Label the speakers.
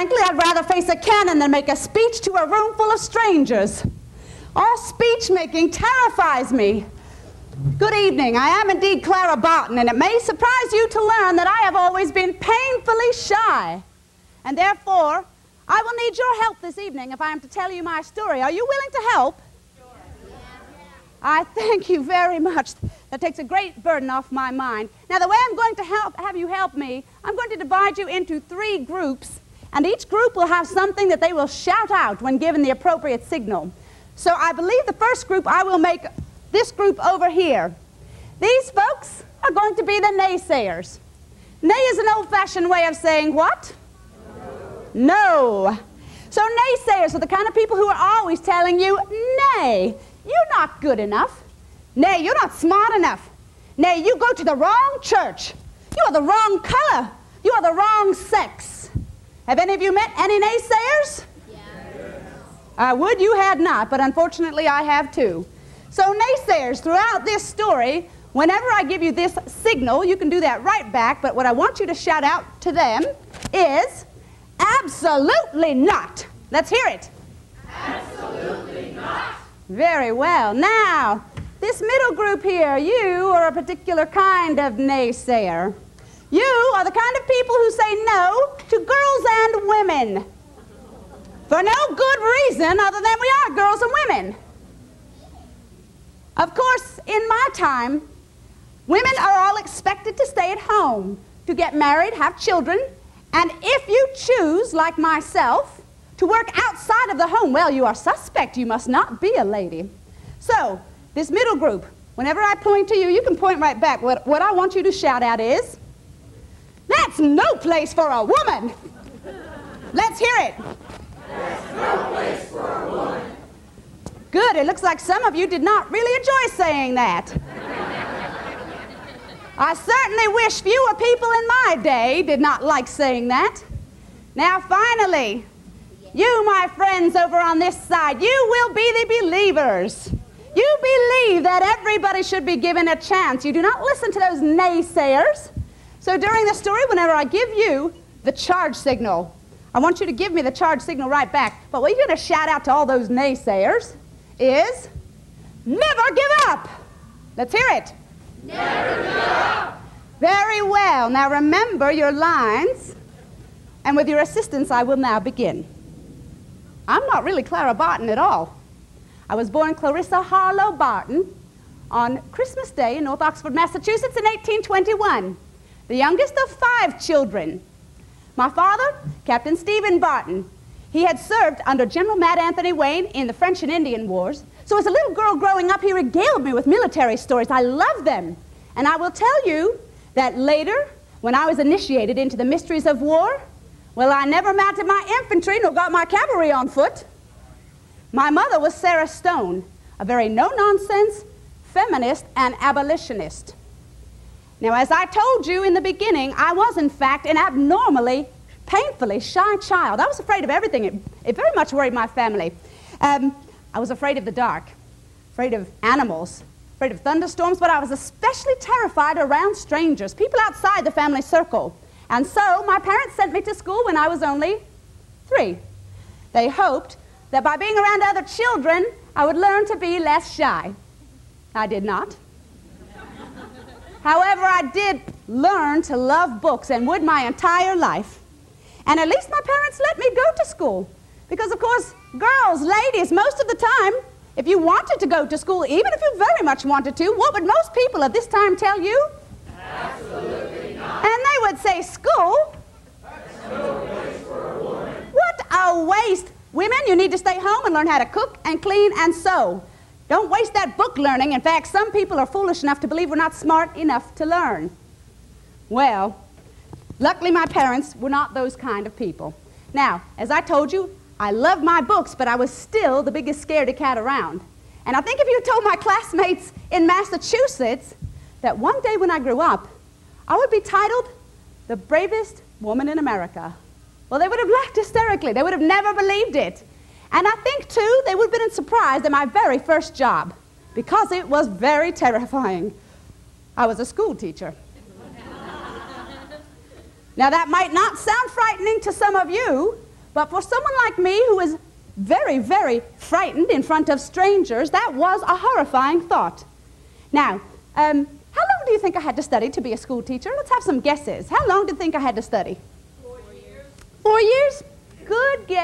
Speaker 1: frankly, I'd rather face a cannon than make a speech to a room full of strangers. All speech-making terrifies me. Good evening. I am indeed Clara Barton, and it may surprise you to learn that I have always been painfully shy. And therefore, I will need your help this evening if I am to tell you my story. Are you willing to help? Sure. Yeah. I thank you very much. That takes a great burden off my mind. Now, the way I'm going to have you help me, I'm going to divide you into 3 groups, and each group will have something that they will shout out when given the appropriate signal. So I believe the first group, I will make this group over here. These folks are going to be the naysayers. Nay is an old-fashioned way of saying what? No. So naysayers are the kind of people who are always telling you, nay, you're not good enough. Nay, you're not smart enough. Nay, you go to the wrong church. You are the wrong color. You are the wrong sex. Have any of you met any naysayers? Yeah. I would you had not, but unfortunately I have too. So naysayers, throughout this story, whenever I give you this signal, you can do that right back, but what I want you to shout out to them is, absolutely not. Let's hear it.
Speaker 2: Absolutely not.
Speaker 1: Very well. Now, this middle group here, you are a particular kind of naysayer. You are the kind of people who say no to girls and women. For no good reason other than we are girls and women. Of course, in my time, women are all expected to stay at home, to get married, have children, and if you choose, like myself, to work outside of the home, well, you are suspect. You must not be a lady. So, this middle group, whenever I point to you, you can point right back. What I want you to shout out is, that's no place for a woman. Let's hear it.
Speaker 2: That's no place for a woman.
Speaker 1: Good. It looks like some of you did not really enjoy saying that. I certainly wish fewer people in my day did not like saying that. Now, finally, you, my friends over on this side, you will be the believers. You believe that everybody should be given a chance. You do not listen to those naysayers. So during the story, whenever I give you the charge signal, I want you to give me the charge signal right back. But what you're going to shout out to all those naysayers is, never give up. Let's hear it.
Speaker 2: Never give up.
Speaker 1: Very well. Now remember your lines, and with your assistance, I will now begin. I'm not really Clara Barton at all. I was born Clarissa Harlow Barton on Christmas Day in North Oxford, Massachusetts in 1821, the youngest of 5 children. My father, Captain Stephen Barton, he had served under General Mad Anthony Wayne in the French and Indian Wars. So as a little girl growing up, he regaled me with military stories. I loved them. And I will tell you that later, when I was initiated into the mysteries of war, well, I never mounted my infantry nor got my cavalry on foot. My mother was Sarah Stone, a very no-nonsense feminist and abolitionist. Now, as I told you in the beginning, I was, in fact, an abnormally, painfully shy child. I was afraid of everything. It very much worried my family. I was afraid of the dark, afraid of animals, afraid of thunderstorms, but I was especially terrified around strangers, people outside the family circle. And so my parents sent me to school when I was only 3. They hoped that by being around other children, I would learn to be less shy. I did not. However, I did learn to love books and would my entire life. And at least my parents let me go to school. Because, of course, girls, ladies, most of the time, if you wanted to go to school, even if you very much wanted to, what would most people at this time tell you?
Speaker 2: Absolutely not.
Speaker 1: And they would say, school?
Speaker 2: That's no place for a woman.
Speaker 1: What a waste. Women, you need to stay home and learn how to cook and clean and sew. Don't waste that book learning. In fact, some people are foolish enough to believe we're not smart enough to learn. Well, luckily my parents were not those kind of people. Now, as I told you, I loved my books, but I was still the biggest scaredy cat around. And I think if you told my classmates in Massachusetts that one day when I grew up, I would be titled the bravest woman in America, well, they would have laughed hysterically. They would have never believed it. And I think, too, they would have been surprised at my very first job, because it was very terrifying. I was a school teacher. Now, that might not sound frightening to some of you, But for someone like me who is very, very frightened in front of strangers, that was a horrifying thought. Now, how long do you think I had to study to be a school teacher? Let's have some guesses. How long do you think I had to study?
Speaker 2: 4 years.
Speaker 1: 4 years? Good guess.